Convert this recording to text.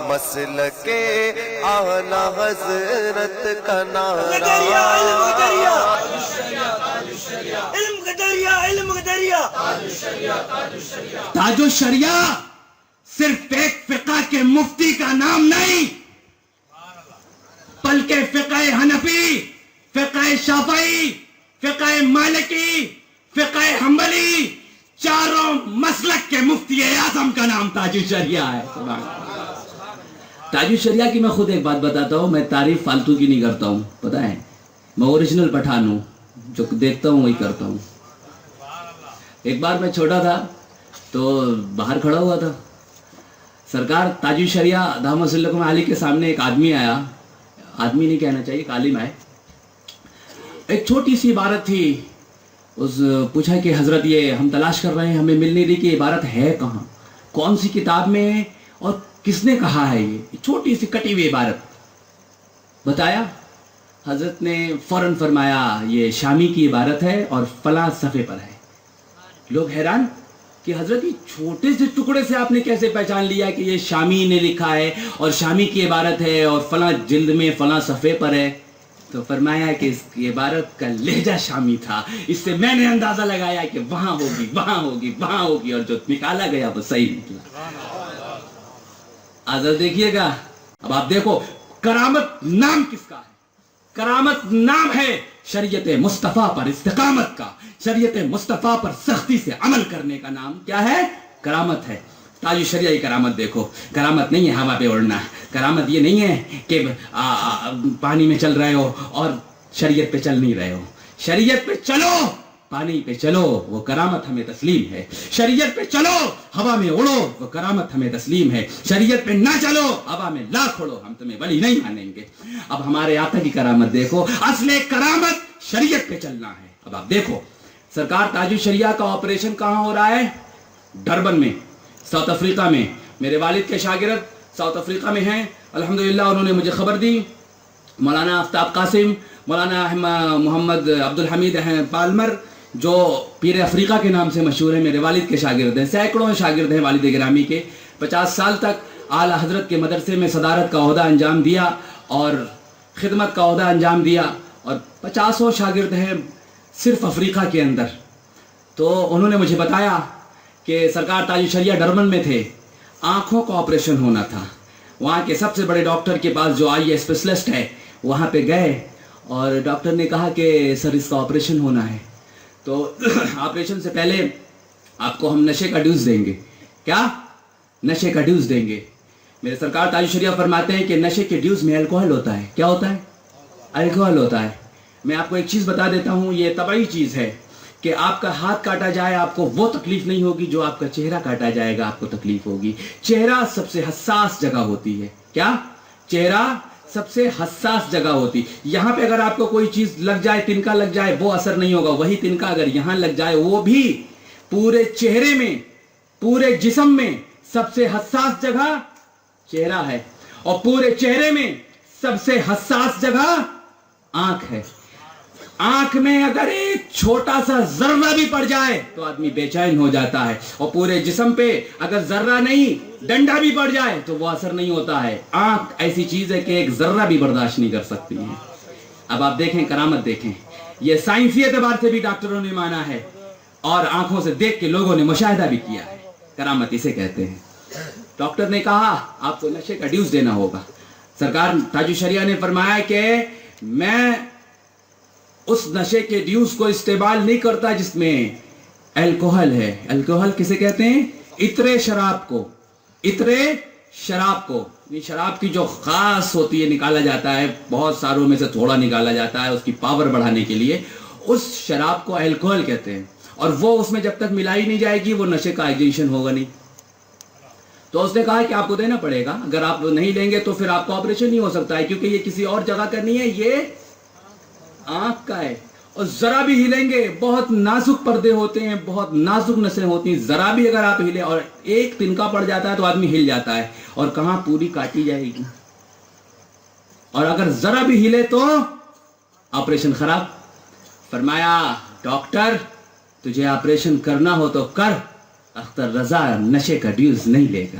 مسلک اعلی حضرت کا نعرہ، علم کا دریا، علم کا دریا، تاج الشریعہ صرف ایک فقہ کے مفتی کا نام نہیں، بلکہ فقہ حنفی، فقہ شافعی، فقہ مالکی، فقہ حنبلی، چاروں مسلک کے مفتی اعظم کا نام تاج الشریعہ ہے۔ تاج الشریعہ کی میں خود ایک بات بتاتا ہوں، میں تعریف فالتو کی نہیں کرتا ہوں، پتہ ہے میں اوریجنل پٹھان ہوں، جو دیکھتا ہوں وہی کرتا ہوں۔ ایک بار میں چھوٹا تھا تو باہر کھڑا ہوا تھا، سرکار تاج الشریعہ دامت صلی علی کے سامنے ایک آدمی آیا، آدمی نہیں کہنا چاہیے، ایک عالم آئے، ایک چھوٹی سی عبارت تھی، پوچھا کہ حضرت یہ ہم تلاش کر رہے ہیں، ہمیں مل نہیں رہی کہ عبارت ہے کہاں، کون سی کتاب میں ہے اور کس نے کہا ہے، یہ چھوٹی سی کٹی ہوئی عبارت بتایا۔ حضرت نے فوراً فرمایا یہ شامی کی عبارت ہے اور فلاں صفحے پر ہے۔ لوگ حیران کہ حضرت یہ چھوٹے سے ٹکڑے سے آپ نے کیسے پہچان لیا کہ یہ شامی نے لکھا ہے اور شامی کی عبارت ہے اور فلاں جلد میں فلاں صفحے پر ہے؟ تو فرمایا کہ اس کی عبارت کا لہجہ شامی تھا، اس سے میں نے اندازہ لگایا کہ وہاں ہوگی، وہاں ہوگی، وہاں ہوگی، اور جو نکالا گیا وہ صحیح نکلا۔ حضرت دیکھیے گا، اب آپ دیکھو کرامت نام کس کا ہے؟ کرامت نام ہے شریعت مصطفیٰ پر استقامت کا، شریعت مصطفیٰ پر سختی سے عمل کرنے کا نام کیا ہے؟ کرامت ہے۔ تاج الشریعہ کی کرامت دیکھو، کرامت نہیں ہے ہوا پہ اڑنا، کرامت یہ نہیں ہے کہ پانی میں چل رہے ہو اور شریعت پہ چل نہیں رہے ہو، شریعت پہ چلو، پانی پہ چلو، وہ کرامت ہمیں تسلیم ہے، شریعت پہ چلو، ہوا میں اڑو، وہ کرامت ہمیں تسلیم ہے، شریعت پہ نہ چلو، ہوا میں لاکھ اڑو، ہم تمہیں ولی نہیں مانیں گے۔ اب ہمارے آقا کی کرامت دیکھو، اصل کرامت شریعت پہ چلنا ہے۔ اب آپ دیکھو سرکار تاج الشریعہ کا آپریشن کہاں ہو رہا ہے؟ ڈربن میں، ساؤتھ افریقہ میں۔ میرے والد کے شاگرد ساؤتھ افریقہ میں ہیں، الحمدللہ انہوں نے مجھے خبر دی، مولانا آفتاب قاسم، مولانا محمد عبدالحمید پالمر، جو پیر افریقہ کے نام سے مشہور ہیں، میرے والد کے شاگرد ہیں، سینکڑوں شاگرد ہیں والد گرامی کے۔ 50 سال تک اعلی حضرت کے مدرسے میں صدارت کا عہدہ انجام دیا اور خدمت کا عہدہ انجام دیا، اور 50 شاگرد ہیں صرف افریقہ کے اندر۔ تو انہوں نے مجھے بتایا کہ سرکار تاج الشریعہ ڈربن میں تھے، آنکھوں کا آپریشن ہونا تھا، وہاں کے سب سے بڑے ڈاکٹر کے پاس جو آئی اسپیشلسٹ ہے وہاں پہ گئے، اور ڈاکٹر نے کہا کہ سر اس کا آپریشن ہونا ہے، تو آپریشن سے پہلے آپ کو ہم نشے کا ڈوز دیں گے۔ کیا؟ نشے کا ڈوز دیں گے۔ میرے سرکار تاج الشریعہ فرماتے ہیں کہ نشے کے ڈوز میں الکوہل ہوتا ہے۔ کیا ہوتا ہے؟ الکوہل ہوتا ہے۔ میں آپ کو ایک چیز بتا دیتا ہوں، یہ طبعی چیز ہے کہ آپ کا ہاتھ کاٹا جائے آپ کو وہ تکلیف نہیں ہوگی جو آپ کا چہرہ کاٹا جائے گا آپ کو تکلیف ہوگی۔ چہرہ سب سے حساس جگہ ہوتی ہے۔ کیا؟ چہرہ سب سے حساس جگہ ہوتی، یہاں پہ اگر آپ کو کوئی چیز لگ جائے، تنکا لگ جائے، وہ اثر نہیں ہوگا، وہی تنکا اگر یہاں لگ جائے، وہ بھی پورے چہرے میں، پورے جسم میں سب سے حساس جگہ چہرہ ہے، اور پورے چہرے میں سب سے حساس جگہ آنکھ ہے۔ آنکھ میں اگر ایک چھوٹا سا ذرہ بھی پڑ جائے تو آدمی بے چین ہو جاتا ہے، اور پورے جسم پہ اگر ذرہ نہیں ڈنڈا بھی پڑ جائے تو وہ اثر نہیں ہوتا ہے۔ آنکھ ایسی چیز ہے کہ ایک ذرہ بھی برداشت نہیں کر سکتی ہے۔ اب آپ دیکھیں کرامت دیکھیں، یہ سائنسی اعتبار سے بھی ڈاکٹروں نے مانا ہے اور آنکھوں سے دیکھ کے لوگوں نے مشاہدہ بھی کیا ہے۔ کرامت اسے کہتے ہیں۔ ڈاکٹر نے کہا آپ کو نشے کا ڈوز دینا ہوگا۔ سرکار تاج الشریعہ نے فرمایا کہ میں اس نشے کے ڈیوز کو استعمال نہیں کرتا جس میں الکوہل ہے۔ الکوہل کسے کہتے ہیں؟ عطر شراب کو، عطر شراب کو، یہ شراب کی جو خاص ہوتی ہے نکالا جاتا ہے، بہت ساروں میں سے تھوڑا نکالا جاتا ہے اس کی پاور بڑھانے کے لیے، اس شراب کو الکوہل کہتے ہیں، اور وہ اس میں جب تک ملائی نہیں جائے گی وہ نشے کا ایجنشن ہوگا نہیں۔ تو اس نے کہا کہ آپ کو دینا پڑے گا، اگر آپ نہیں لیں گے تو پھر آپ کا آپریشن نہیں ہو سکتا ہے، کیونکہ یہ کسی اور جگہ کا نہیں ہے، یہ آنکھ کا ہے، اور ذرا بھی ہلیں گے، بہت نازک پردے ہوتے ہیں، بہت نازک نسیں ہوتی ہیں، ذرا بھی اگر آپ ہلے اور ایک تنکا پڑ جاتا ہے تو آدمی ہل جاتا ہے، اور کہاں پوری کاٹی جائے گی، اور اگر ذرا بھی ہلے تو آپریشن خراب۔ فرمایا ڈاکٹر تجھے آپریشن کرنا ہو تو کر، اختر رضا نشے کا ڈیوز نہیں لے گا۔